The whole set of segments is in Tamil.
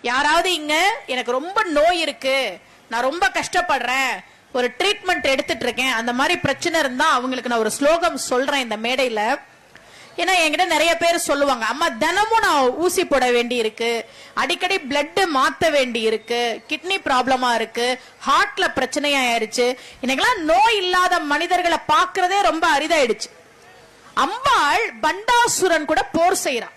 யாராவது இங்க எனக்கு ரொம்ப நோய் இருக்கு, நான் ரொம்ப கஷ்டப்படுறேன், ஒரு ட்ரீட்மெண்ட் எடுத்துட்டு இருக்கேன், அந்த மாதிரி பிரச்சனை இருந்தா அவங்களுக்கு நான் ஒரு ஸ்லோகம் சொல்றேன் இந்த மேடையில. ஏன்னா என்கிட்ட நிறைய பேர் சொல்லுவாங்க, அம்மா தினமும் நான் ஊசி போட வேண்டி இருக்கு, அடிக்கடி பிளட் மாத்த வேண்டி இருக்கு, கிட்னி ப்ராப்ளமா இருக்கு, ஹார்ட்ல பிரச்சனையாயிருச்சு, எனக்கெல்லாம் நோய் இல்லாத மனிதர்களை பாக்குறதே ரொம்ப அரிதாயிடுச்சு. அம்பாள் பண்டாசுரன் கூட போர் செய்யறான்.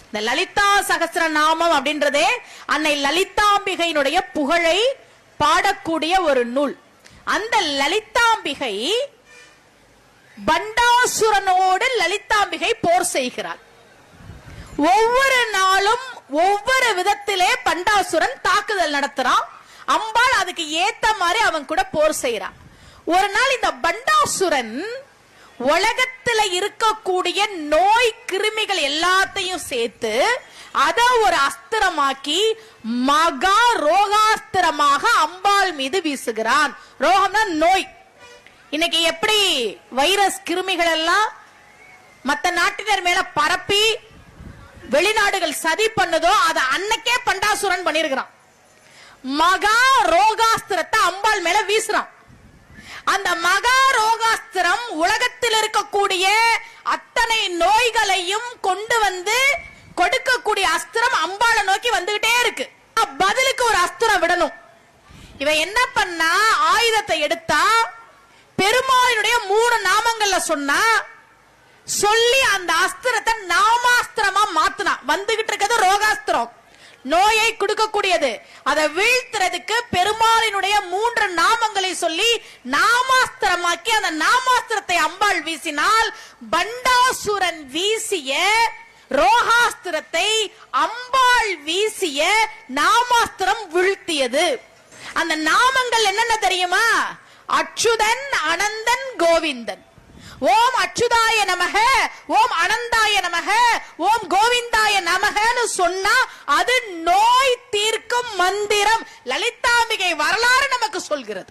இந்த லலிதா சகஸ்ர நாமம் அப்படின்றதே அன்னை லலிதாம்பிகையினுடைய புகழை பாடக்கூடிய ஒரு நூல். அந்த லலிதாம்பிகை பண்டாசுரனோடு லலிதாம்பிகை போர் செய்கிறாள். ஒவ்வொரு நாளும் ஒவ்வொரு விதத்திலே பண்டாசுரன் தாக்குதல் நடத்துறான். அம்பாள் அதுக்கு ஏத்த மாதிரி அவன் கூட போர் செய்யறான். ஒரு நாள் இந்த பண்டாசுரன் உலகத்துல இருக்கக்கூடிய நோய் கிருமிகள் எல்லாத்தையும் சேர்த்து அத ஒரு அஸ்திரமாக்கி மகா ரோகாஸ்திரமாக அம்பாள் மீது வீசுகிறான். ரோகம்னா நோய். இன்னைக்கு எப்படி வைரஸ் கிருமிகள் எல்லாம் மத்த நாட்டினர் மேல பரப்பி வெளிநாடுகள் சதி பண்ணுதோ அதை அன்னைக்கே பண்டாசுரன் பண்ணிருக்கிறான். மகா ரோகாஸ்திரத்தை அம்பாள் மேல வீசுறான். அந்த மகா ரோகாஸ்திரம் உலகத்தில் இருக்கக்கூடிய அத்தனை நோய்களையும் கொண்டு வந்து கொடுக்கக்கூடிய அஸ்திரம் அம்பாளை நோக்கி வந்துகிட்டே இருக்கு. பதிலுக்கு ஒரு அஸ்திரம் விடணும். இவன் என்ன பண்ணா, ஆயுதத்தை எடுத்தா பெருமாளுடைய 3 நாமங்கள்ல சொன்னா சொல்லி அந்த அஸ்திரத்தை நாமாஸ்திரமா மாத்தினா. வந்துகிட்டு இருக்கிறது ரோகாஸ்திரம், நோயை கொடுக்கக்கூடியது. அதை வீழ்த்துறதுக்கு பெருமாளினுடைய 3 நாமங்களை சொல்லி நாமாஸ்திரமாக்கி அந்த நாமாஸ்திரத்தை அம்பாள் வீசினால் பண்டாசுரன் வீசிய ரோகாஸ்திரத்தை அம்பாள் வீசிய நாமாஸ்திரம் வீழ்த்தியது. அந்த நாமங்கள் என்னென்ன தெரியுமா? அச்சுதன், அனந்தன், கோவிந்தன். ஓம் அச்சுதாய நமக, ஓம் அனந்தாய நமக, ஓம் கோவிந்தாய நமகன்னு சொன்னா அது நோய் தீர்க்கும் மந்திரம். லலிதாம்பிகை வரலாறு நமக்கு சொல்கிறது.